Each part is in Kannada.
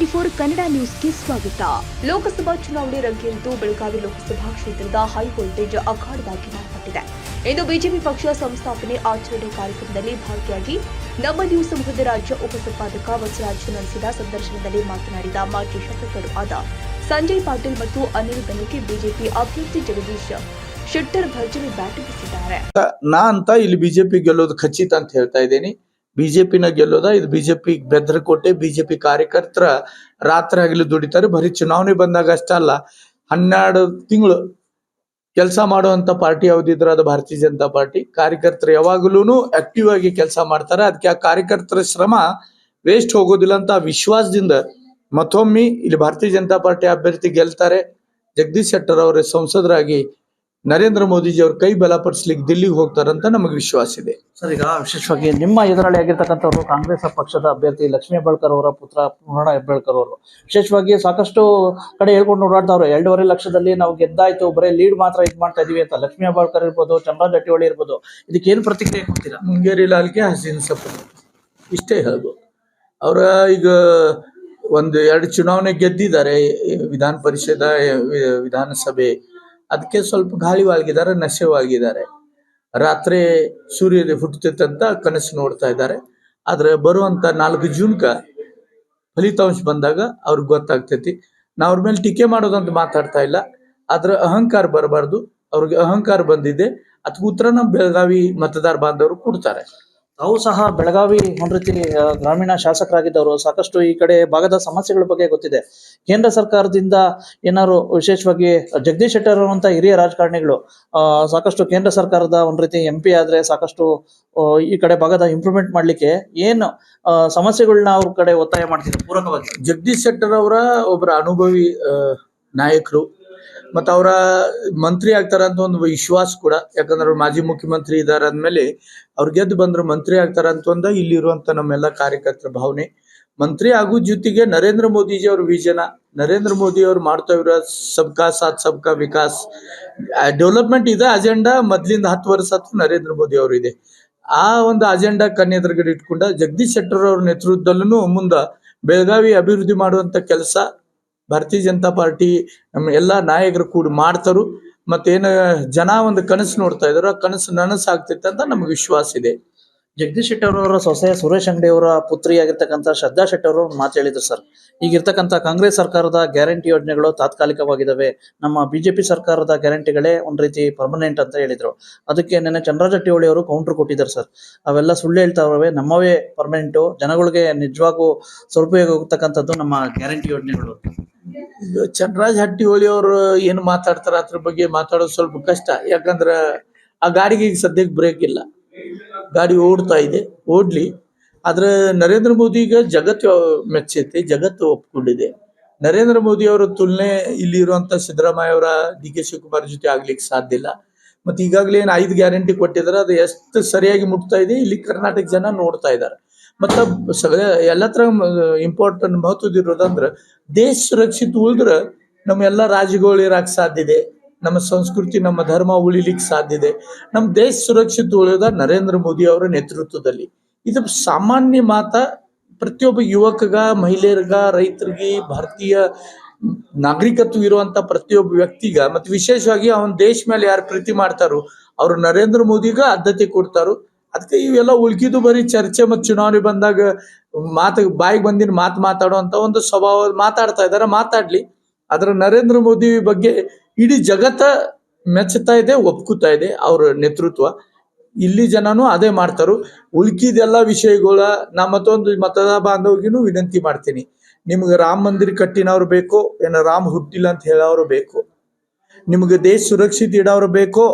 N24 ಕನ್ನಡ ನ್ಯೂಸ್ಗೆ ಸ್ವಾಗತ. ಲೋಕಸಭಾ ಚುನಾವಣೆ ರಂಗೇರಿದ್ದು ಬೆಳಗಾವಿ ಲೋಕಸಭಾ ಕ್ಷೇತ್ರದ ಹೈ ವೋಲ್ಟೇಜ್ ಅಖಾಡವಾಗಿ ಮಾರ್ಪಟ್ಟಿದೆ. ಇಂದು ಬಿಜೆಪಿ ಪಕ್ಷ ಸಂಸ್ಥಾಪನೆ ಆಚರಣೆ ಕಾರ್ಯಕ್ರಮದಲ್ಲಿ ಭಾಗಿಯಾಗಿ ನಮ್ಮ ನ್ಯೂಸ್ ಸಮೂಹದ ರಾಜ್ಯ ಉಪಸಂಪಾದಕ ಬಸವರಾಜ್ ನಡೆಸಿದ ಸಂದರ್ಶನದಲ್ಲಿ ಮಾತನಾಡಿದ ಮಾಜಿ ಶಾಸಕರು ಆದ ಸಂಜಯ್ ಪಾಟೀಲ್ ಮತ್ತು ಅನಿಲ್ ಬೆನಕೆ ಬಿಜೆಪಿ ಅಭ್ಯರ್ಥಿ ಜಗದೀಶ್ ಶೆಟ್ಟರ್ ಭರ್ಜರಿ ಬ್ಯಾಟಿಂಗ್ ಬೀಸಿದ್ದಾರೆ. ನಾ ಅಂತ ಇಲ್ಲಿ ಬಿಜೆಪಿ ಗೆಲ್ಲೋದು ಖಚಿತ ಅಂತ ಹೇಳ್ತಾ ಇದ್ದೀನಿ. ಬಿಜೆಪಿನ ಗೆಲ್ಲೋದ ಇದು ಬಿಜೆಪಿ ಬೆದರಕೋಟೆ. ಬಿಜೆಪಿ ಕಾರ್ಯಕರ್ತರ ರಾತ್ರಿ ಆಗಲಿ ದುಡಿತಾರೆ. ಬರೀ ಚುನಾವಣೆ ಬಂದಾಗ ಅಷ್ಟಲ್ಲ, 12 ತಿಂಗಳು ಕೆಲಸ ಮಾಡುವಂತ ಪಾರ್ಟಿ ಯಾವ್ದಿದ್ರ ಅದು ಭಾರತೀಯ ಜನತಾ ಪಾರ್ಟಿ. ಕಾರ್ಯಕರ್ತರು ಯಾವಾಗಲೂ ಆಕ್ಟಿವ್ ಆಗಿ ಕೆಲಸ ಮಾಡ್ತಾರೆ. ಅದಕ್ಕೆ ಆ ಕಾರ್ಯಕರ್ತರ ಶ್ರಮ ವೇಸ್ಟ್ ಹೋಗೋದಿಲ್ಲ ಅಂತ ವಿಶ್ವಾಸದಿಂದ ಮತ್ತೊಮ್ಮೆ ಇಲ್ಲಿ ಭಾರತೀಯ ಜನತಾ ಪಾರ್ಟಿ ಅಭ್ಯರ್ಥಿ ಗೆಲ್ತಾರೆ. ಜಗದೀಶ್ ಶೆಟ್ಟರ್ ಅವರ ಸಂಸದರಾಗಿ ನರೇಂದ್ರ ಮೋದಿಜಿ ಅವ್ರ ಕೈ ಬಲಪಡಿಸ್ಲಿಕ್ಕೆ ದಿಲ್ಲಿಗೆ ಹೋಗ್ತಾರಂತ ನಮಗೆ ವಿಶ್ವಾಸ ಇದೆ. ಸರ್, ಈಗ ವಿಶೇಷವಾಗಿ ನಿಮ್ಮ ಎದುರಾಳಿ ಆಗಿರ್ತಕ್ಕಂಥವ್ರು ಕಾಂಗ್ರೆಸ್ ಪಕ್ಷದ ಅಭ್ಯರ್ಥಿ ಲಕ್ಷ್ಮೀ ಹೆಬ್ಬಾಳ್ಕರ್ ಅವರ ಪುತ್ರ ಪೂರ್ಣ ಹೆಬ್ಬಾಳ್ಕರ್ ಅವರು ವಿಶೇಷವಾಗಿ ಸಾಕಷ್ಟು ಕಡೆ ಹೇಳ್ಕೊಂಡು ಓಡಾಡ್ತಾವ್ರು. 2.5 ಲಕ್ಷದಲ್ಲಿ ನಾವು ಗೆದ್ದಾಯ್ತು, ಬರೀ ಲೀಡ್ ಮಾತ್ರ ಇದು ಮಾಡ್ತಾ ಇದೀವಿ ಅಂತ. ಲಕ್ಷ್ಮೀ ಹೆಬ್ಬಾಳ್ಕರ್ ಇರ್ಬೋದು, ಚಂದ್ರರಾಜ್ ಜಾರಕಿಹೊಳಿ ಇರ್ಬೋದು, ಇದಕ್ಕೇನು ಪ್ರತಿಕ್ರಿಯೆ ಕೊಡ್ತೀರಾ? ಮುಂಗೇರಿ ಲಾಲ್ಗೆ ಹಸೀನ್ ಸಫರ್ ಇಷ್ಟೇ ಹೇಳ್ಬೋದು. ಅವರ ಈಗ 1-2 ಚುನಾವಣೆ ಗೆದ್ದಿದ್ದಾರೆ, ವಿಧಾನ ಪರಿಷದ, ವಿಧಾನಸಭೆ. ಅದಕ್ಕೆ ಸ್ವಲ್ಪ ಗಾಳಿವಾಗಿದ್ದಾರೆ, ನಶೆವಾಗಿದ್ದಾರೆ. ರಾತ್ರಿ ಸೂರ್ಯೋದಯ ಹುಟ್ಟುತ್ತಂತ ಕನಸು ನೋಡ್ತಾ ಇದ್ದಾರೆ. ಆದ್ರೆ ಬರುವಂತ 4 ಜೂನ್ಕ ಫಲಿತಾಂಶ ಬಂದಾಗ ಅವ್ರಿಗೆ ಗೊತ್ತಾಗ್ತೈತಿ. ನಾ ಅವ್ರ ಮೇಲೆ ಟೀಕೆ ಮಾಡೋದಂತ ಮಾತಾಡ್ತಾ ಇಲ್ಲ. ಆದ್ರೆ ಅಹಂಕಾರ ಬರಬಾರ್ದು. ಅವ್ರಿಗೆ ಅಹಂಕಾರ ಬಂದಿದೆ. ಅದಕ್ಕೆ ಉತ್ತರ ನಮ್ಮ ಬೆಳಗಾವಿ ಮತದಾರ ಬಾಂಧವರು ಕೊಡ್ತಾರೆ. ತಾವು ಸಹ ಬೆಳಗಾವಿ ಒಂದ್ ರೀತಿ ಗ್ರಾಮೀಣ ಶಾಸಕರಾಗಿದ್ದವರು, ಸಾಕಷ್ಟು ಈ ಕಡೆ ಭಾಗದ ಸಮಸ್ಯೆಗಳ ಬಗ್ಗೆ ಗೊತ್ತಿದೆ. ಕೇಂದ್ರ ಸರ್ಕಾರದಿಂದ ಏನಾದ್ರು ವಿಶೇಷವಾಗಿ ಜಗದೀಶ್ ಶೆಟ್ಟರ್ ಅಂತ ಹಿರಿಯ ರಾಜಕಾರಣಿಗಳು ಸಾಕಷ್ಟು ಕೇಂದ್ರ ಸರ್ಕಾರದ ಒಂದ್ ರೀತಿ MP ಆದ್ರೆ ಸಾಕಷ್ಟು ಈ ಕಡೆ ಭಾಗದ ಇಂಪ್ರೂವ್ಮೆಂಟ್ ಮಾಡ್ಲಿಕ್ಕೆ ಏನು ಸಮಸ್ಯೆಗಳನ್ನ ಅವ್ರ ಕಡೆ ಒತ್ತಾಯ ಮಾಡ್ತಿದ್ರು ಪೂರಕವಾಗಿ. ಜಗದೀಶ್ ಶೆಟ್ಟರ್ ಅವರ ಒಬ್ಬರ ಅನುಭವಿ ನಾಯಕರು, ಮತ್ತ ಅವರ ಮಂತ್ರಿ ಆಗ್ತಾರ ಅಂತ ಒಂದು ವಿಶ್ವಾಸ ಕೂಡ. ಯಾಕಂದ್ರೆ ಅವ್ರು ಮಾಜಿ ಮುಖ್ಯಮಂತ್ರಿ ಇದಾರ ಅಂದ್ಮೇಲೆ ಅವ್ರು ಗೆದ್ದು ಬಂದ್ರು ಮಂತ್ರಿ ಆಗ್ತಾರ ಅಂತ ಒಂದು ಇಲ್ಲಿರುವಂತ ನಮ್ಮೆಲ್ಲ ಕಾರ್ಯಕರ್ತರ ಭಾವನೆ. ಮಂತ್ರಿ ಆಗೋ ಜೊತೆಗೆ ನರೇಂದ್ರ ಮೋದಿಜಿ ಅವ್ರ ವಿಜನ, ನರೇಂದ್ರ ಮೋದಿ ಅವ್ರು ಮಾಡ್ತಾ ಇರೋ ಸಬ್ಕಾ ಸಾಥ್ ಸಬ್ಕಾ ವಿಕಾಸ್ ಡೆವಲಪ್ಮೆಂಟ್ ಇದೆ ಅಜೆಂಡಾ ಮೊದ್ಲಿಂದ 10 ವರ್ಷ ನರೇಂದ್ರ ಮೋದಿ ಅವರು ಇದೆ. ಆ ಒಂದು ಅಜೆಂಡಾ ಕಣ್ಣೆದುರುಗಡೆ ಇಟ್ಕೊಂಡ ಜಗದೀಶ್ ಶೆಟ್ಟರ್ ಅವ್ರ ನೇತೃತ್ವದಲ್ಲೂ ಮುಂದ ಬೆಳಗಾವಿ ಅಭಿವೃದ್ಧಿ ಮಾಡುವಂತ ಕೆಲಸ ಭಾರತೀಯ ಜನತಾ ಪಾರ್ಟಿ ನಮ್ಮ ಎಲ್ಲಾ ನಾಯಕರು ಕೂಡ ಮಾಡ್ತಾರು. ಮತ್ತೇನು ಜನ ಒಂದು ಕನಸು ನೋಡ್ತಾ ಇದಾರೋ ಆ ಕನಸು ನನಸಾಗ್ತೈತೆ ಅಂತ ನಮ್ಗೆ ವಿಶ್ವಾಸ ಇದೆ. ಜಗದೀಶ್ ಶೆಟ್ಟರ್ ಅವರ ಸೊಸೆ ಸುರೇಶ್ ಅಂಗಡಿ ಅವರ ಪುತ್ರಿ ಆಗಿರ್ತಕ್ಕಂಥ ಶ್ರದ್ಧಾ ಶೆಟ್ಟರ್ ಅವರು ಮಾತು ಹೇಳಿದ್ರು. ಸರ್, ಈಗಿರ್ತಕ್ಕಂಥ ಕಾಂಗ್ರೆಸ್ ಸರ್ಕಾರದ ಗ್ಯಾರಂಟಿ ಯೋಜನೆಗಳು ತಾತ್ಕಾಲಿಕವಾಗಿದ್ದಾವೆ, ನಮ್ಮ ಬಿಜೆಪಿ ಸರ್ಕಾರದ ಗ್ಯಾರಂಟಿಗಳೇ ಒಂದ್ ರೀತಿ ಪರ್ಮನೆಂಟ್ ಅಂತ ಹೇಳಿದ್ರು. ಅದಕ್ಕೆ ನೆನ್ನೆ ಚಂದ್ರರಾಜ್ ಜಾರಕಿಹೊಳಿ ಅವರು ಕೌಂಟರ್ ಕೊಟ್ಟಿದ್ದಾರೆ. ಸರ್, ಅವೆಲ್ಲ ಸುಳ್ಳು ಹೇಳ್ತಾವೆ, ನಮ್ಮವೇ ಪರ್ಮನೆಂಟು, ಜನಗಳಿಗೆ ನಿಜವಾಗೂ ಸ್ವಲ್ಪಯೋಗ ಹೋಗ್ತಕ್ಕಂಥದ್ದು ನಮ್ಮ ಗ್ಯಾರಂಟಿ ಯೋಜನೆಗಳು. ಚಂದ್ರರಾಜ್ ಜಾರಕಿಹೊಳಿ ಅವರು ಏನು ಮಾತಾಡ್ತಾರ ಅದ್ರ ಬಗ್ಗೆ ಮಾತಾಡೋದು ಸ್ವಲ್ಪ ಕಷ್ಟ. ಯಾಕಂದ್ರ ಆ ಗಾಡಿಗೆ ಈಗ ಸದ್ಯಕ್ಕೆ ಬ್ರೇಕ್ ಇಲ್ಲ. ಗಾಡಿ ಓಡ್ತಾ ಇದೆ, ಓಡ್ಲಿ. ಆದ್ರೆ ನರೇಂದ್ರ ಮೋದಿಗೆ ಜಗತ್ತು ಮೆಚ್ಚೈತಿ, ಜಗತ್ತು ಒಪ್ಕೊಂಡಿದೆ. ನರೇಂದ್ರ ಮೋದಿ ಅವರ ತುಲನೆ ಇಲ್ಲಿ ಇರುವಂತ ಸಿದ್ದರಾಮಯ್ಯ ಅವರ DK ಶಿವಕುಮಾರ್ ಜೊತೆ ಆಗ್ಲಿಕ್ಕೆ ಸಾಧ್ಯ ಇಲ್ಲ. ಮತ್ತೆ ಈಗಾಗಲೇ ಏನು 5 ಗ್ಯಾರಂಟಿ ಕೊಟ್ಟಿದಾರೆ, ಅದು ಎಷ್ಟು ಸರಿಯಾಗಿ ಮುಟ್ತಾ ಇದೆ ಇಲ್ಲಿ ಕರ್ನಾಟಕ ಜನ ನೋಡ್ತಾ ಇದ್ದಾರೆ. ಮತ್ತ ಎಲ್ಲತ್ರ ಇಂಪಾರ್ಟೆಂಟ್ ಮಹತ್ವದಿರೋದಂದ್ರ ದೇಶ ಸುರಕ್ಷಿತ ಉಳಿದ್ರೆ ನಮ್ಮ ಎಲ್ಲಾ ರಾಜ್ಯಗಳು ಇರಾಕ್ ಸಾಧ್ಯ ಇದೆ, ನಮ್ಮ ಸಂಸ್ಕೃತಿ ನಮ್ಮ ಧರ್ಮ ಉಳಿಲಿಕ್ಕೆ ಸಾಧ್ಯ ಇದೆ. ನಮ್ಮ ದೇಶ ಸುರಕ್ಷಿತ ಉಳಿದ ನರೇಂದ್ರ ಮೋದಿ ಅವರ ನೇತೃತ್ವದಲ್ಲಿ. ಇದು ಸಾಮಾನ್ಯ ಮಾತ. ಪ್ರತಿಯೊಬ್ಬ ಯುವಕಗ, ಮಹಿಳೆಯರ್ಗ, ರೈತರಿಗೆ, ಭಾರತೀಯ ನಾಗರಿಕತ್ವ ಇರುವಂತ ಪ್ರತಿಯೊಬ್ಬ ವ್ಯಕ್ತಿಗ, ಮತ್ತೆ ವಿಶೇಷವಾಗಿ ಅವನ ದೇಶ ಮೇಲೆ ಯಾರು ಪ್ರೀತಿ ಮಾಡ್ತಾರೋ ಅವ್ರು ನರೇಂದ್ರ ಮೋದಿಗ ಆದ್ಯತೆ ಕೊಡ್ತಾರೋ. ಅದಕ್ಕೆ ಇವೆಲ್ಲ ಉಳ್ಕಿದ್ದು ಬರೀ ಚರ್ಚೆ ಮತ್ತು ಚುನಾವಣೆ ಬಂದಾಗ ಬಾಯಿಗೆ ಬಂದಿನ ಮಾತಾಡುವಂತ ಒಂದು ಸ್ವಭಾವ ಮಾತಾಡ್ತಾ ಇದಾರೆ. ಮಾತಾಡ್ಲಿ. ಆದ್ರೆ ನರೇಂದ್ರ ಮೋದಿ ಬಗ್ಗೆ ಇಡೀ ಜಗತ್ತ ಮೆಚ್ಚುತ್ತಾ ಇದೆ, ಒಪ್ಕೋತಾ ಇದೆ ಅವ್ರ ನೇತೃತ್ವ. ಇಲ್ಲಿ ಜನನು ಅದೇ ಮಾಡ್ತಾರು. ಉಳ್ಕಿದೆಲ್ಲ ವಿಷಯಗಳ ನಾ ಮತ್ತೊಂದು ಮತದಾರ ಬಾಂಧವರಿಗೂ ವಿನಂತಿ ಮಾಡ್ತೀನಿ. ನಿಮ್ಗೆ ರಾಮ ಮಂದಿರ ಕಟ್ಟಿನವ್ರು ಬೇಕೋ, ಏನ ರಾಮ್ ಹುಟ್ಟಿಲ್ಲ ಅಂತ ಹೇಳೋರು ಬೇಕೋ, ನಿಮ್ಗೆ ದೇಶ ಸುರಕ್ಷಿತ ಇಡೋರು ಬೇಕೋ,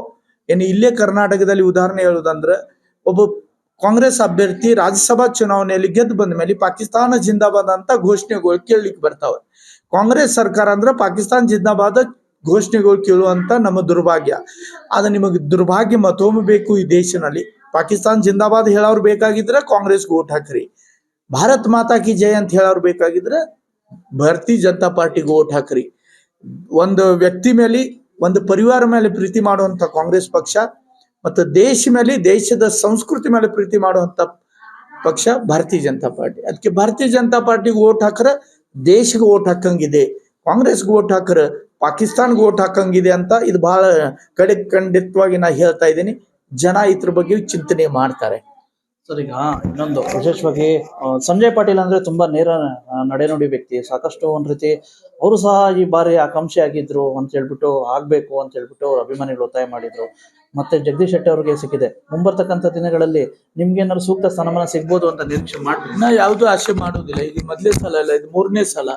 ಏನು ಇಲ್ಲೇ ಕರ್ನಾಟಕದಲ್ಲಿ ಉದಾಹರಣೆ ಹೇಳುದಂದ್ರೆ ಒಬ್ಬ ಕಾಂಗ್ರೆಸ್ ಅಭ್ಯರ್ಥಿ ರಾಜ್ಯಸಭಾ ಚುನಾವಣೆಯಲ್ಲಿ ಗೆದ್ದು ಬಂದ ಮೇಲೆ ಪಾಕಿಸ್ತಾನ ಜಿಂದಾಬಾದ್ ಅಂತ ಘೋಷಣೆಗಳು ಕೇಳಲಿಕ್ಕೆ ಬರ್ತಾವೆ. ಕಾಂಗ್ರೆಸ್ ಸರ್ಕಾರ ಅಂದ್ರೆ ಪಾಕಿಸ್ತಾನ ಜಿಂದಾಬಾದ್ ಘೋಷಣೆಗಳು ಕೇಳುವಂತ ನಮ್ಮ ದುರ್ಭಾಗ್ಯ. ಆದ್ರೆ ನಿಮಗೆ ದುರ್ಭಾಗ್ಯ ಮತ್ತೊಮ್ಮೆ ಬೇಕು ಈ ದೇಶದಲ್ಲಿ. ಪಾಕಿಸ್ತಾನ ಜಿಂದಾಬಾದ್ ಹೇಳೋರು ಬೇಕಾಗಿದ್ರೆ ಕಾಂಗ್ರೆಸ್ಗೆ ಓಟ್ ಹಾಕ್ರಿ. ಭಾರತ್ ಮಾತಾ ಕಿ ಜಯ ಅಂತ ಹೇಳೋರು ಬೇಕಾಗಿದ್ರೆ ಭಾರತೀಯ ಜನತಾ ಪಾರ್ಟಿಗೆ ಓಟ್ ಹಾಕ್ರಿ. ಒಂದು ವ್ಯಕ್ತಿ ಮೇಲೆ, ಒಂದು ಪರಿವಾರ ಮೇಲೆ ಪ್ರೀತಿ ಮಾಡುವಂತ ಕಾಂಗ್ರೆಸ್ ಪಕ್ಷ ಮತ್ತು ದೇಶ ಮೇಲೆ, ದೇಶದ ಸಂಸ್ಕೃತಿ ಮೇಲೆ ಪ್ರೀತಿ ಮಾಡುವಂತ ಪಕ್ಷ ಭಾರತೀಯ ಜನತಾ ಪಾರ್ಟಿ. ಅದಕ್ಕೆ ಭಾರತೀಯ ಜನತಾ ಪಾರ್ಟಿಗೆ ಓಟ್ ಹಾಕ್ರೆ ದೇಶಕ್ಕೆ ಓಟ್ ಹಾಕಂಗಿದೆ, ಕಾಂಗ್ರೆಸ್ಗೆ ಓಟ್ ಹಾಕರ ಪಾಕಿಸ್ತಾನ್ಗೆ ಓಟ್ ಹಾಕಂಗಿದೆ ಅಂತ ಇದು ಬಹಳ ಖಂಡಿತವಾಗಿ ನಾ ಹೇಳ್ತಾ ಇದ್ದೀನಿ. ಜನ ಇದ್ರ ಬಗ್ಗೆ ಚಿಂತನೆ ಮಾಡ್ತಾರೆ. ಸರ್, ಈಗ ಇನ್ನೊಂದು ವಿಶೇಷವಾಗಿ ಸಂಜಯ್ ಪಾಟೀಲ್ ಅಂದ್ರೆ ತುಂಬಾ ನೇರ ನಡೆನುಡಿ ವ್ಯಕ್ತಿ. ಸಾಕಷ್ಟು ಒಂದ್ ರೀತಿ ಅವರು ಸಹ ಈ ಬಾರಿ ಆಕಾಂಕ್ಷಿ ಆಗಿದ್ರು ಅಂತ ಹೇಳ್ಬಿಟ್ಟು ಆಗ್ಬೇಕು ಅಂತ ಹೇಳ್ಬಿಟ್ಟು ಅವ್ರ ಅಭಿಮಾನಿಗಳು ಒತ್ತಾಯ ಮಾಡಿದ್ರು. ಮತ್ತೆ ಜಗದೀಶ್ ಶೆಟ್ಟರ್ ಅವ್ರಿಗೆ ಸಿಕ್ಕಿದೆ. ಮುಂಬರ್ತಕ್ಕಂಥ ದಿನಗಳಲ್ಲಿ ನಿಮ್ಗೆ ಏನಾದ್ರು ಸೂಕ್ತ ಸ್ಥಾನಮಾನ ಸಿಗ್ಬೋದು ಅಂತ ನಿರೀಕ್ಷೆ ಮಾಡ್ತೀವಿ. ನಾ ಯಾವ್ದು ಆಸೆ ಮಾಡೋದಿಲ್ಲ. ಇದು ಮೊದಲೇ ಸಲ ಅಲ್ಲ, ಇದು 3ನೇ ಸಲ.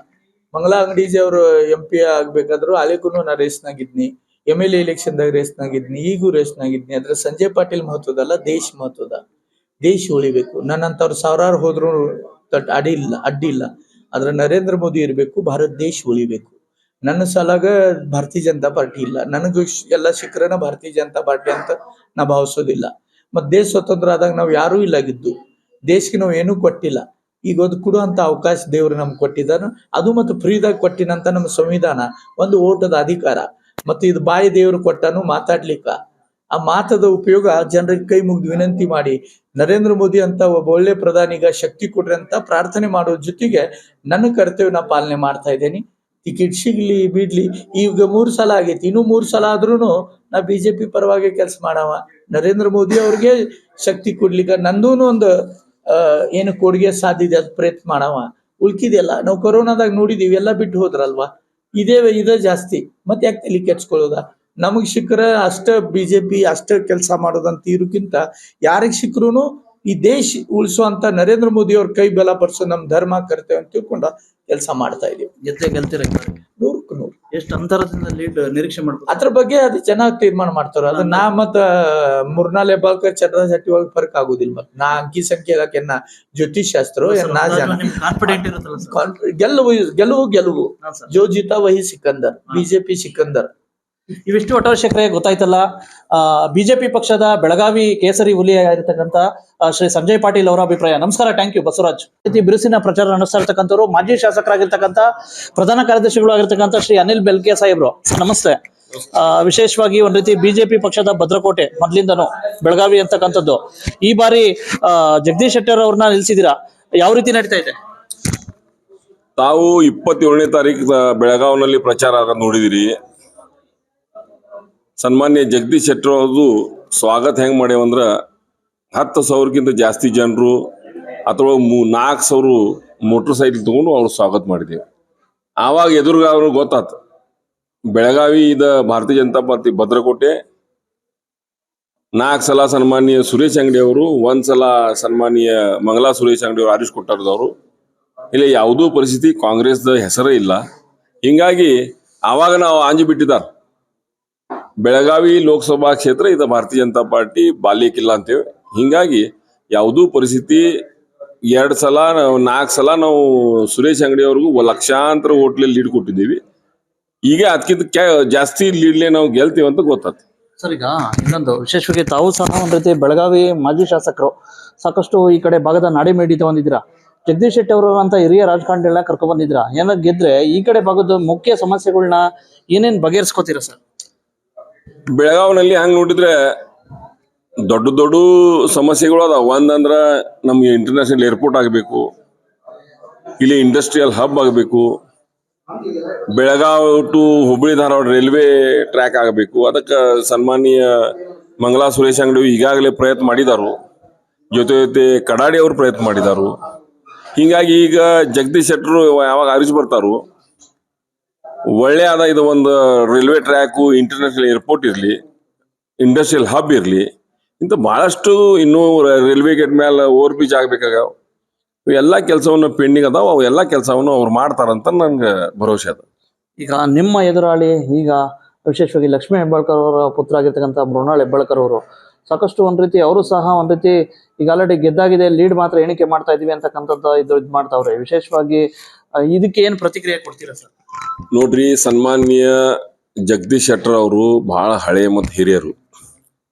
ಮಂಗಲಾ ಅಂಗಡೀಜಿ ಅವರು MP ಆಗ್ಬೇಕಾದ್ರು ಅಲ್ಲಿಗೂ ನಾ ರೇಸ್ನಾಗಿದ್ನಿ, MLA ಎಲೆಕ್ಷನ್ದಾಗ ರೇಸ್ನಾಗಿದ್ನಿ, ಈಗೂ ರೇಸ್ನಾಗಿದ್ನಿ. ಆದ್ರೆ ಸಂಜಯ್ ಪಾಟೀಲ್ ಮಹತ್ವದಲ್ಲ, ದೇಶ ಮಹತ್ವದ. ದೇಶ ಉಳಿಬೇಕು. ನನ್ನಂತವ್ರು ಸಾವಿರಾರು ಹೋದ್ರು ಅಡ್ಡಿಲ್ಲ. ಆದ್ರೆ ನರೇಂದ್ರ ಮೋದಿ ಇರ್ಬೇಕು, ಭಾರತ ದೇಶ ಉಳಿಬೇಕು. ನನ್ನ ಸಲಾಗ ಭಾರತೀಯ ಜನತಾ ಪಾರ್ಟಿ ಇಲ್ಲ. ನನಗೂ ಎಲ್ಲ ಶಿಖರನ ಭಾರತೀಯ ಜನತಾ ಪಾರ್ಟಿ ಅಂತ ನಾ ಭಾವಿಸೋದಿಲ್ಲ. ಮತ್ ದೇಶ ಸ್ವತಂತ್ರ ಆದಾಗ ನಾವು ಯಾರೂ ಇಲ್ಲಾಗಿದ್ದು, ದೇಶಕ್ಕೆ ನಾವು ಏನೂ ಕೊಟ್ಟಿಲ್ಲ. ಈಗ ಅದು ಕೊಡುವಂತ ಅವಕಾಶ ದೇವ್ರು ನಮ್ಗೆ ಕೊಟ್ಟಿದ್ದಾನ. ಅದು ಮತ್ತು ಫ್ರೀದಾಗ ಕೊಟ್ಟಿನಂತ ನಮ್ಮ ಸಂವಿಧಾನ ಒಂದು ಓಟದ ಅಧಿಕಾರ. ಮತ್ತು ಇದು ಬಾಯಿ ದೇವ್ರು ಕೊಟ್ಟನು ಮಾತಾಡ್ಲಿಕ್ಕ. ಆ ಮಾತದ ಉಪಯೋಗ ಜನರಿಗೆ ಕೈ ಮುಗಿದು ವಿನಂತಿ ಮಾಡಿ ನರೇಂದ್ರ ಮೋದಿ ಅಂತ ಒಬ್ಬ ಒಳ್ಳೆ ಪ್ರಧಾನಿಗ ಶಕ್ತಿ ಕೊಡ್ರಿ ಅಂತ ಪ್ರಾರ್ಥನೆ ಮಾಡೋ ಜೊತೆಗೆ ನನ್ನ ಕರ್ತವ್ಯ ನಾ ಪಾಲನೆ ಮಾಡ್ತಾ ಇದ್ದೇನೆ. ಟಿಕೆಟ್ ಸಿಗ್ಲಿ ಬಿಡ್ಲಿ, ಈಗ 3 ಸಲ ಆಗೈತಿ, ಇನ್ನೂ 3 ಸಲ ಆದ್ರೂ ನಾ BJP ಪರವಾಗಿ ಕೆಲಸ ಮಾಡವ. ನರೇಂದ್ರ ಮೋದಿ ಅವ್ರಿಗೆ ಶಕ್ತಿ ಕೊಡ್ಲಿಕ್ಕ ನಂದೂನು ಒಂದು ಏನು ಕೊಡುಗೆ ಸಾಧ್ಯತೆ ಅದು ಪ್ರಯತ್ನ ಮಾಡವ. ಉಳ್ಕಿದೆಲ್ಲ ನಾವು ಕೊರೋನಾದಾಗ ನೋಡಿದೀವಿ, ಎಲ್ಲ ಬಿಟ್ಟು ಹೋದ್ರಲ್ವಾ. ಇದೇ ಜಾಸ್ತಿ. ಮತ್ತೆ ಯಾಕೆ ತಲೆ ಕೆಡ್ಸ್ಕೊಳ್ಳೋದ? ನಮಗ್ ಸಿಕ್ಕರೆ ಅಷ್ಟ BJP ಅಷ್ಟ ಕೆಲಸ ಮಾಡೋದಂತ ಇರೋಕ್ಕಿಂತ ಯಾರಿಗ್ ಸಿಕ್ಕರೂ ಈ ದೇಶ ಉಳಿಸುವಂತ ನರೇಂದ್ರ ಮೋದಿ ಅವ್ರ ಕೈ ಬಲ ಪಡಿಸೋ ನಮ್ ಧರ್ಮ ಕರ್ತವ್ಯ ಅಂತ ತಿಳ್ಕೊಂಡ ಕೆಲಸ ಮಾಡ್ತಾ ಇದೀವಿ. ಗೆಲ್ತೀರ? 100ಕ್ಕೆ 100. ಎಷ್ಟು ಅಂತರದಿಂದ ಲೀಡ್ ನಿರೀಕ್ಷೆ ಮಾಡ್ಬೋದು? ಅದ್ರ ಬಗ್ಗೆ ಅದು ಜನ ತೀರ್ಮಾನ ಮಾಡ್ತಾರ. ಅದು ನಾ ಮತ್ತ ಮುರ್ನಾಲ್ ಹೆಬ್ಬಾಳ್ಕರ್ ಚಂದ್ರರಾಜ್ ಹಟ್ಟಿ ಒಳಗೆ ಫರ್ಕ್ ಆಗುದಿಲ್ಲ. ಮತ್ ನಾ ಅಂಕಿ ಸಂಖ್ಯೆ ನಾ ಜ್ಯೋತಿಷಾಸ್ತ್ರ ನಾ ಜನ ಕಾನ್ಫಿಡೆಂಟ್ ಇರುತ್ತಲ್ಲ ಗೆಲುವು ಜೋ ಜೀತಾ ವಹಿ ಸಿಕಂದರ್, BJP ಸಿಕಂದರ್. ಇವಿಷ್ಟು ಒಟ್ಟವಶ್ಯಕತೆ ಗೊತ್ತಾಯ್ತಲ್ಲ. ಬಿಜೆಪಿ ಪಕ್ಷದ ಬೆಳಗಾವಿ ಕೇಸರಿ ಹುಲಿ ಆಗಿರ್ತಕ್ಕಂಥ ಶ್ರೀ ಸಂಜಯ್ ಪಾಟೀಲ್ ಅವರ ಅಭಿಪ್ರಾಯ. ನಮಸ್ಕಾರ, ಥ್ಯಾಂಕ್ ಯು ಬಸವರಾಜ್. ಬಿರುಸಿನ ಪ್ರಚಾರ ನಡೆಸ್ತಾ ಇರ್ತಕ್ಕಂಥವ್ರು ಮಾಜಿ ಶಾಸಕರಾಗಿರ್ತಕ್ಕಂಥ ಪ್ರಧಾನ ಕಾರ್ಯದರ್ಶಿಗಳು ಆಗಿರ್ತಕ್ಕಂಥ ಶ್ರೀ ಅನಿಲ್ ಬೆಲ್ಕೆ ಸಾಹೇಬ್ರು. ನಮಸ್ತೆ. ವಿಶೇಷವಾಗಿ ಒಂದ್ ರೀತಿ ಬಿಜೆಪಿ ಪಕ್ಷದ ಭದ್ರಕೋಟೆ ಮೊದ್ಲಿಂದನು ಬೆಳಗಾವಿ ಅಂತಕ್ಕಂಥದ್ದು. ಈ ಬಾರಿ ಜಗದೀಶ್ ಶೆಟ್ಟರ್ ಅವ್ರನ್ನ ನಿಲ್ಸಿದೀರಾ, ಯಾವ ರೀತಿ ನಡೀತಾ ಇದೆ? ತಾವು 27ನೇ ತಾರೀಕು ಬೆಳಗಾವಿನಲ್ಲಿ ಪ್ರಚಾರ ನೋಡಿದಿರಿ. ಸನ್ಮಾನ್ಯ ಜಗದೀಶ್ ಶೆಟ್ಟರ್ ಅವ್ರದ್ದು ಸ್ವಾಗತ ಹೆಂಗ್ ಮಾಡ್ಯಾವಂದ್ರ 10,000ಕ್ಕಿಂತ ಜಾಸ್ತಿ ಜನರು ಅಥವಾ 4,000 ಮೋಟರ್ ಸೈಕಲ್ ತಗೊಂಡು ಅವ್ರು ಸ್ವಾಗತ ಮಾಡಿದ್ದೇವೆ. ಆವಾಗ ಎದುರುಗ ಅವ್ರಿಗೆ ಗೊತ್ತಾತು ಬೆಳಗಾವಿ ಇದ ಭಾರತೀಯ ಜನತಾ ಪಾರ್ಟಿ ಭದ್ರಕೋಟೆ. 4 ಸಲ ಸನ್ಮಾನ್ಯ ಸುರೇಶ್ ಅಂಗಡಿ ಅವರು, 1 ಸಲ ಸನ್ಮಾನ್ಯ ಮಂಗಲಾ ಸುರೇಶ್ ಅಂಗಡಿ ಅವರು ಆರಿಸ್ ಕೊಟ್ಟವ್ರದವರು. ಇಲ್ಲಿ ಯಾವುದೂ ಪರಿಸ್ಥಿತಿ ಕಾಂಗ್ರೆಸ್ದ ಹೆಸರೇ ಇಲ್ಲ. ಹಿಂಗಾಗಿ ಆವಾಗ ನಾವು ಅಂಜಿ ಬಿಟ್ಟಿದ್ದಾರೆ. ಬೆಳಗಾವಿ ಲೋಕಸಭಾ ಕ್ಷೇತ್ರ ಇದು ಭಾರತೀಯ ಜನತಾ ಪಾರ್ಟಿ ಬಾಲ್ಯಕ್ಕಿಲ್ಲ ಅಂತೇವೆ. ಹಿಂಗಾಗಿ ಯಾವುದೂ ಪರಿಸ್ಥಿತಿ 2 ಸಲ 4 ಸಲ ನಾವು ಸುರೇಶ್ ಅಂಗಡಿ ಅವ್ರಿಗೂ ಲಕ್ಷಾಂತರ ಓಟ್ಲಿ ಲೀಡ್ ಕೊಟ್ಟಿದ್ದೀವಿ. ಈಗ ಅದಕ್ಕಿಂತ ಜಾಸ್ತಿ ಲೀಡ್ಲೆ ನಾವು ಗೆಲ್ತೀವಿ ಅಂತ ಗೊತ್ತಾಯ್ತು. ಸರ್, ಈಗ ಇನ್ನೊಂದು ವಿಶೇಷವಾಗಿ ತಾವು ಸಹ ಒಂದ್ ರೀತಿ ಬೆಳಗಾವಿ ಮಾಜಿ ಶಾಸಕರು, ಸಾಕಷ್ಟು ಈ ಕಡೆ ಭಾಗದ ನಾಡಿ ಮೇಡಿ ತಗೊಂಡಿದ್ದೀರಾ. ಜಗದೀಶ್ ಶೆಟ್ಟರ್ ಅವರು ಅಂತ ಹಿರಿಯ ರಾಜಕಾರಣಿಗಳನ್ನ ಕರ್ಕೊಂಡ್ ಬಂದಿದ್ದೀರಾ. ಏನಾದ್ರು ಗೆದ್ರೆ ಈ ಕಡೆ ಭಾಗದ ಮುಖ್ಯ ಸಮಸ್ಯೆಗಳನ್ನ ಏನೇನ್ ಬಗೆಹರಿಸ್ಕೋತೀರಾ ಸರ್? ಬೆಳಗಾವಿನಲ್ಲಿ ಹಂಗೆ ನೋಡಿದ್ರೆ ದೊಡ್ಡ ಸಮಸ್ಯೆಗಳು ಅದಾವ. ಒಂದಂದ್ರ ನಮ್ಗೆ ಇಂಟರ್ನ್ಯಾಷನಲ್ ಏರ್ಪೋರ್ಟ್ ಆಗಬೇಕು, ಇಲ್ಲಿ ಇಂಡಸ್ಟ್ರಿಯಲ್ ಹಬ್ ಆಗಬೇಕು, Belagavi to Hubballi Dharwad railway track ಆಗಬೇಕು. ಅದಕ್ಕೆ ಸನ್ಮಾನ್ಯ ಮಂಗಲಾ ಸುರೇಶ್ ಅಂಗಡಿ ಈಗಾಗಲೇ ಪ್ರಯತ್ನ ಮಾಡಿದಾರು, ಜೊತೆ ಕಡಾಡಿ ಅವರು ಪ್ರಯತ್ನ ಮಾಡಿದಾರು. ಹಿಂಗಾಗಿ ಈಗ ಜಗದೀಶ್ ಶೆಟ್ಟರು ಯಾವಾಗ ಆರಿಸಿ ಬರ್ತಾರೋ ಒಳ್ಳೆ ಆದ ಇದು ಒಂದು ರೈಲ್ವೆ ಟ್ರ್ಯಾಕು, ಇಂಟರ್ನ್ಯಾಷನಲ್ ಏರ್ಪೋರ್ಟ್ ಇರಲಿ, ಇಂಡಸ್ಟ್ರಿಯಲ್ ಹಬ್ ಇರಲಿ, ಇಂಥ ಬಹಳಷ್ಟು ಇನ್ನೂ ರೈಲ್ವೆ ಗೇಟ್ ಮೇಲೆ ಓವರ್ ಬ್ರಿಡ್ಜ್ ಆಗ್ಬೇಕಾಗ್ಯಾವ. ಎಲ್ಲ ಕೆಲಸವನ್ನು ಪೆಂಡಿಂಗ್ ಅದಾವ. ಅವು ಎಲ್ಲ ಕೆಲಸವನ್ನು ಅವ್ರು ಮಾಡ್ತಾರಂತ ನನ್ಗೆ ಭರವಸೆ ಅದ. ಈಗ ನಿಮ್ಮ ಎದುರಾಳಿ ಈಗ ವಿಶೇಷವಾಗಿ ಲಕ್ಷ್ಮೀ ಹೆಬ್ಬಾಳ್ಕರ್ ಅವರ ಪುತ್ರ ಆಗಿರ್ತಕ್ಕಂಥ ಮೃಣಾಲ್ ಹೆಬ್ಬಾಳ್ಕರ್ ಅವರು ಸಾಕಷ್ಟು ಒಂದ್ ರೀತಿ ಅವರು ಸಹ ಒಂದ್ ರೀತಿ ಈಗ ಆಲ್ರೆಡಿ ಗೆದ್ದಾಗಿದೆ, ಲೀಡ್ ಮಾತ್ರ ಎಣಿಕೆ ಮಾಡ್ತಾ ಇದೀವಿ ಅಂತಕ್ಕಂಥದ್ದು ಇದು ಮಾಡ್ತಾವ್ರೆ. ವಿಶೇಷವಾಗಿ ಇದಕ್ಕೆ ಏನ್ ಪ್ರತಿಕ್ರಿಯೆ ಕೊಡ್ತೀರಾ ಸರ್? ನೋಡ್ರಿ, ಸನ್ಮಾನ್ಯ ಜಗದೀಶ್ ಶೆಟ್ಟರ್ ಅವರು ಬಹಳ ಹಳೆಯ ಮತ್ತು ಹಿರಿಯರು,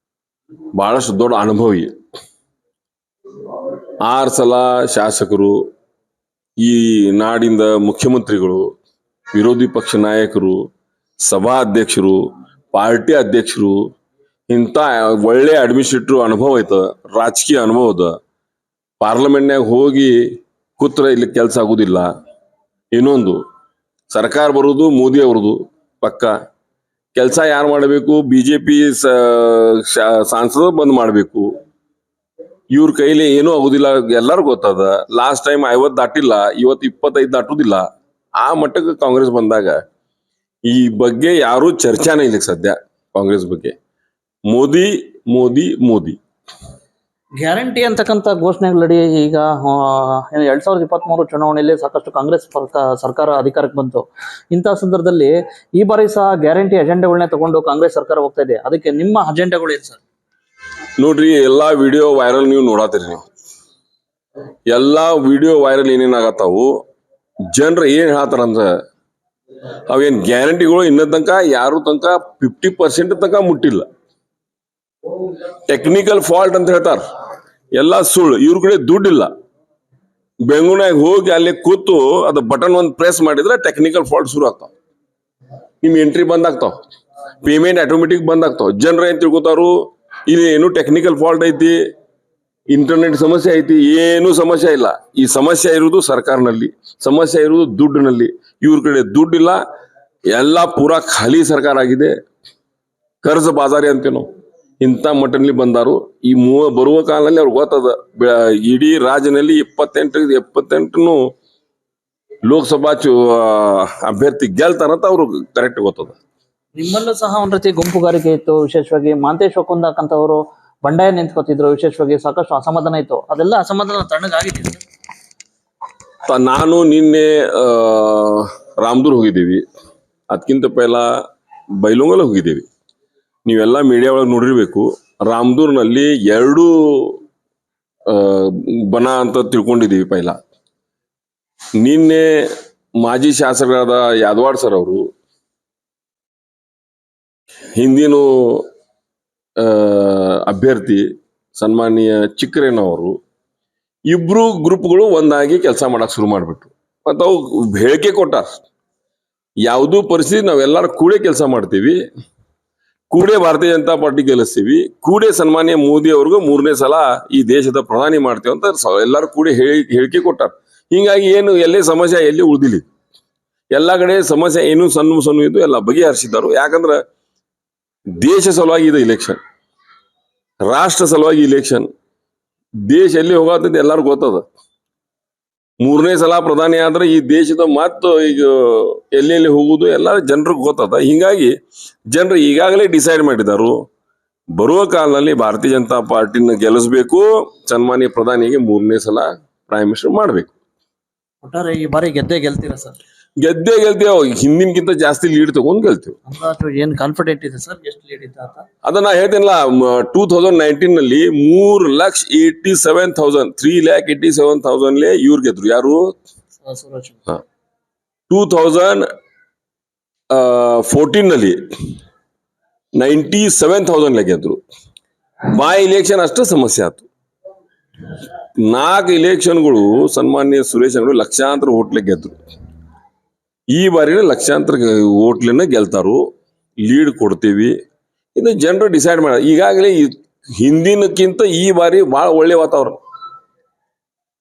ಬಹಳಷ್ಟು ದೊಡ್ಡ ಅನುಭವಿ. 6 ಸಲ ಶಾಸಕರು, ಈ ನಾಡಿಂದ ಮುಖ್ಯಮಂತ್ರಿಗಳು, ವಿರೋಧಿ ಪಕ್ಷ ನಾಯಕರು, ಸಭಾ ಅಧ್ಯಕ್ಷರು, ಪಾರ್ಟಿ ಅಧ್ಯಕ್ಷರು, ಇಂಥ ಒಳ್ಳೆ ಅಡ್ಮಿನಿಸ್ಟ್ರೇಟಿವ್ ಅನುಭವ ಐತ, ರಾಜಕೀಯ ಅನುಭವ ಅದ. ಪಾರ್ಲಿಮೆಂಟ್ನಾಗ ಹೋಗಿ ಕೂತ್ರೆ ಇಲ್ಲಿ ಕೆಲಸ ಆಗುದಿಲ್ಲ. ಇನ್ನೊಂದು ಸರ್ಕಾರ ಬರೋದು ಮೋದಿ ಅವ್ರದ್ದು ಪಕ್ಕ. ಕೆಲಸ ಯಾರು ಮಾಡಬೇಕು? BJP ಸಾಂಸದ ಬಂದ್ ಮಾಡಬೇಕು. ಇವ್ರ ಕೈಲಿ ಏನೂ ಆಗುದಿಲ್ಲ, ಎಲ್ಲರಿಗೂ ಗೊತ್ತದ. ಲಾಸ್ಟ್ ಟೈಮ್ 50 ದಾಟಿಲ್ಲ, ಇವತ್ತು 25 ದಾಟುದಿಲ್ಲ. ಆ ಮಟ್ಟಕ್ಕೆ ಕಾಂಗ್ರೆಸ್ ಬಂದಾಗ ಈ ಬಗ್ಗೆ ಯಾರು ಚರ್ಚಾನೇ ಇಲ್ಲ ಸದ್ಯ ಕಾಂಗ್ರೆಸ್ ಬಗ್ಗೆ. ಮೋದಿ ಮೋದಿ ಮೋದಿ. ಗ್ಯಾರಂಟಿ ಅಂತಕ್ಕಂಥ ಘೋಷಣೆಗಳಡಿ ಈಗ 2023 ಚುನಾವಣೆಯಲ್ಲಿ ಸಾಕಷ್ಟು ಕಾಂಗ್ರೆಸ್ ಸರ್ಕಾರ ಅಧಿಕಾರಕ್ಕೆ ಬಂತು. ಇಂತಹ ಸಂದರ್ಭದಲ್ಲಿ ಈ ಬಾರಿ ಸಹ ಗ್ಯಾರಂಟಿ ಅಜೆಂಡಾಗಳನ್ನೇ ತಗೊಂಡು ಕಾಂಗ್ರೆಸ್ ಸರ್ಕಾರ ಹೋಗ್ತಾ ಇದೆ. ಅದಕ್ಕೆ ನಿಮ್ಮ ಅಜೆಂಡಾಗಳು ಏನು ಸರ್? ನೋಡ್ರಿ, ಎಲ್ಲಾ ವಿಡಿಯೋ ವೈರಲ್ ನೀವು ನೋಡತ್ತೀರಿ. ನೀವು ಎಲ್ಲಾ ವಿಡಿಯೋ ವೈರಲ್ ಏನೇನಾಗತ್ತಾವು, ಜನರು ಏನ್ ಹೇಳ್ತಾರಂದ್ರ ಅವೇನ್ ಗ್ಯಾರಂಟಿಗಳು ಇನ್ನೂ ತನಕ ಯಾರು ತನಕ 50% ತನಕ ಮುಟ್ಟಿಲ್ಲ. ಟೆಕ್ನಿಕಲ್ ಫಾಲ್ಟ್ ಅಂತ ಹೇಳ್ತಾರ, ಎಲ್ಲ ಸುಳ್ಳು. ಇವ್ರ ಕಡೆ ದುಡ್ಡಿಲ್ಲ. ಬೆಂಗಳೂರಿನಾಗ ಹೋಗಿ ಅಲ್ಲಿ ಕೂತು ಅದು ಬಟನ್ ಒಂದು ಪ್ರೆಸ್ ಮಾಡಿದ್ರೆ ಟೆಕ್ನಿಕಲ್ ಫಾಲ್ಟ್ ಶುರು ಆಗ್ತಾವ. ನಿಮ್ ಎಂಟ್ರಿ ಬಂದ್ ಆಗ್ತಾವ, ಪೇಮೆಂಟ್ ಆಟೋಮೆಟಿಕ್ ಬಂದ್ ಆಗ್ತಾವ. ಜನರು ಏನ್ ತಿಳ್ಕೊತಾರು, ಇಲ್ಲಿ ಏನು ಟೆಕ್ನಿಕಲ್ ಫಾಲ್ಟ್ ಐತಿ, ಇಂಟರ್ನೆಟ್ ಸಮಸ್ಯೆ ಐತಿ. ಏನು ಸಮಸ್ಯೆ ಇಲ್ಲ. ಈ ಸಮಸ್ಯೆ ಇರುವುದು ಸರ್ಕಾರನಲ್ಲಿ, ಸಮಸ್ಯೆ ಇರುವುದು ದುಡ್ಡಿನಲ್ಲಿ. ಇವ್ರ ಕಡೆ ದುಡ್ಡಿಲ್ಲ, ಎಲ್ಲ ಪೂರಾ ಖಾಲಿ ಸರ್ಕಾರ ಆಗಿದೆ. ಕರ್ಜ ಬಾಜಾರಿ ಅಂತೇವೆ ನಾವು. ಇಂಥ ಮಟ್ಟದಲ್ಲಿ ಬಂದಾರು. ಈ ಬರುವ ಕಾಲದಲ್ಲಿ ಅವ್ರಿಗೆ ಗೊತ್ತದ, ಇಡೀ ರಾಜ್ಯದಲ್ಲಿ 78 ಲೋಕಸಭಾ ಅಭ್ಯರ್ಥಿ ಗೆಲ್ತಾರಂತ ಅವ್ರು ಕರೆಕ್ಟ್ ಗೊತ್ತದ. ನಿಮ್ಮಲ್ಲೂ ಸಹ ಒಂದ್ ರೀತಿ ಗುಂಪುಗಾರಿಕೆ ಇತ್ತು. ವಿಶೇಷವಾಗಿ ಮಾಂತೇಶ್ ಒಕ್ಕುಂದಕ್ಕಂತವರು ಬಂಡಾಯ ನಿಂತ್ಕೊತಿದ್ರು. ವಿಶೇಷವಾಗಿ ಸಾಕಷ್ಟು ಅಸಮಾಧಾನ ಇತ್ತು. ಅದೆಲ್ಲ ಅಸಮಾಧಾನ ತಣ್ಣಗಾಗಿತ್ತು. ನಾನು ನಿನ್ನೆ ರಾಮದುರ್ ಹೋಗಿದ್ದೀವಿ, ಅದಕ್ಕಿಂತ ಪೈಲ ಬೈಲೊಂಗಲ ಹೋಗಿದ್ದೀವಿ. ನೀವೆಲ್ಲ ಮೀಡಿಯಾ ಒಳಗೆ ನೋಡಿರ್ಬೇಕು. ರಾಮದೂರ್ನಲ್ಲಿ 2 ಬನ ಅಂತ ತಿಳ್ಕೊಂಡಿದ್ದೀವಿ ಪೈಲ. ನಿನ್ನೆ ಮಾಜಿ ಶಾಸಕರಾದ ಯಾದವಾಡ್ ಸರ್ ಅವರು, ಹಿಂದಿನ ಅಭ್ಯರ್ಥಿ ಸನ್ಮಾನ್ಯ ಚಿಕ್ಕರೇನವರು, ಇಬ್ರು ಗ್ರೂಪ್ಗಳು ಒಂದಾಗಿ ಕೆಲಸ ಮಾಡಕ್ ಶುರು ಮಾಡ್ಬಿಟ್ರು. ಮತ್ತು ಅವು ಹೇಳಿಕೆ ಕೊಟ್ಟಾರ, ಯಾವುದೂ ಪರಿಸ್ಥಿತಿ ನಾವೆಲ್ಲರೂ ಕೂಡೇ ಕೆಲಸ ಮಾಡ್ತೀವಿ, ಕೂಡೇ ಭಾರತೀಯ ಜನತಾ ಪಾರ್ಟಿ ಗೆಲ್ಲಿಸ್ತೀವಿ, ಕೂಡೇ ಸನ್ಮಾನ್ಯ ಮೋದಿ ಅವ್ರಿಗೂ 3ನೇ ಸಲ ಈ ದೇಶದ ಪ್ರಧಾನಿ ಮಾಡ್ತೀವಿ ಅಂತ ಎಲ್ಲರೂ ಕೂಡಿ ಹೇಳಿಕೆ ಕೊಟ್ಟಾರ. ಹಿಂಗಾಗಿ ಏನು ಎಲ್ಲೇ ಸಮಸ್ಯೆ ಎಲ್ಲಿ ಉಳಿದಿಲ್ಲ. ಎಲ್ಲಾ ಕಡೆ ಸಮಸ್ಯೆ ಏನು ಸಣ್ಣ ಇದ್ದು ಎಲ್ಲ ಬಗೆಹರಿಸಿದ್ದಾರೆ. ಯಾಕಂದ್ರೆ ದೇಶ ಸಲುವಾಗಿ ಇದು ಇಲೆಕ್ಷನ್, ರಾಷ್ಟ್ರ ಸಲುವಾಗಿ ಇಲೆಕ್ಷನ್. ದೇಶ ಎಲ್ಲಿ ಹೋಗತ್ತಂತ ಎಲ್ಲರಿಗೂ ಗೊತ್ತದ. 3ನೇ ಸಲ ಪ್ರಧಾನಿ ಆದ್ರೆ ಈ ದೇಶದ ಮತ್ತು ಈಗ ಎಲ್ಲೆಲ್ಲಿ ಹೋಗುದು ಎಲ್ಲ ಜನರಿಗೆ ಗೊತ್ತದ. ಹಿಂಗಾಗಿ ಜನರು ಈಗಾಗಲೇ ಡಿಸೈಡ್ ಮಾಡಿದಾರು, ಬರುವ ಕಾಲದಲ್ಲಿ ಭಾರತೀಯ ಜನತಾ ಪಾರ್ಟಿನ ಗೆಲ್ಲಿಸ್ಬೇಕು, ಸನ್ಮಾನ್ಯ ಪ್ರಧಾನಿಗೆ 3ನೇ ಸಲ ಪ್ರೈಮ್ ಮಿನಿಸ್ಟರ್ ಮಾಡ್ಬೇಕು. ಒಟ್ಟಾರೆ ಈ ಬಾರಿ ಗೆಲ್ತೀರಾ ಸರ್? ಗೆದ್ದೇ ಗೆಲ್ತೇವೆ. ಹಿಂದಿನಕ್ಕಿಂತ ಜಾಸ್ತಿ ಲೀಡ್ ತಗೊಂಡ್ ಗೆಲ್ತೇವೆ. ಏನ್ ಕಾನ್ಫಿಡೆಂಟ್ ಇದೆ ಸರ್? ಎಷ್ಟು ಲೀಡ್ ಇದೆ ಅಂತ ಅದನ್ನ ಹೇಳ್ತೇನಲ್ಲ, 2019 ನಲ್ಲಿ 3,87,000 ಇವ್ರು ಗೆದ್ರು. ಯಾರು? 2014 ನಲ್ಲಿ 97,000 ಗೆದ್ರು. ಬೈ ಇಲೆಕ್ಷನ್ ಅಷ್ಟೇ ಸಮಸ್ಯೆ ಆಯ್ತು. 4 ಇಲೆಕ್ಷನ್ಗಳು ಸನ್ಮಾನ್ಯ ಸುರೇಶ್ ಅಂಗಡಿ ಲಕ್ಷಾಂತರ ಹೋಟ್ಲೆ ಗೆದ್ರು. ಈ ಬಾರಿನ ಲಕ್ಷಾಂತರ ಹೋಟ್ಲನ್ನ ಗೆಲ್ತಾರು, ಲೀಡ್ ಕೊಡ್ತೀವಿ. ಇದು ಜನರು ಡಿಸೈಡ್ ಮಾಡ. ಈಗಾಗಲೇ ಹಿಂದಿನಕ್ಕಿಂತ ಈ ಬಾರಿ ಬಹಳ ಒಳ್ಳೆ ವಾತಾವರಣ.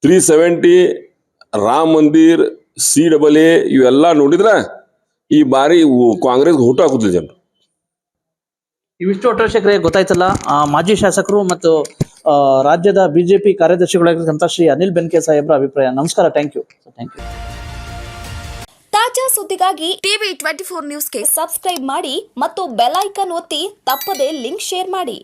370 ರಾಮ ಮಂದಿರ್, CAA ಇವೆಲ್ಲ ನೋಡಿದ್ರ ಈ ಬಾರಿ ಕಾಂಗ್ರೆಸ್ ಓಟ್ ಹಾಕುದಿಲ್ಲ ಜನರು. ಇವಿಷ್ಟು ಒಟ್ಟರೆ ಗೊತ್ತಾಯ್ತಲ್ಲ, ಮಾಜಿ ಶಾಸಕರು ಮತ್ತು ರಾಜ್ಯದ ಬಿಜೆಪಿ ಕಾರ್ಯದರ್ಶಿಗಳಾಗಿರ್ತಕ್ಕಂಥ ಶ್ರೀ ಅನಿಲ್ ಬೆನ್ಕೆ ಸಾಹೇಬ್ರ ಅಭಿಪ್ರಾಯ. ನಮಸ್ಕಾರ. Thank you. ತಾಜಾ ಸುದ್ದಿಗಾಗಿ ಟಿವಿ 24 ನ್ಯೂಸ್ಗೆ ಸಬ್ಸ್ಕ್ರೈಬ್ ಮಾಡಿ ಮತ್ತು ಬೆಲ್ ಐಕಾನ್ ಒತ್ತಿ ತಪ್ಪದೇ ಲಿಂಕ್ ಶೇರ್ ಮಾಡಿ.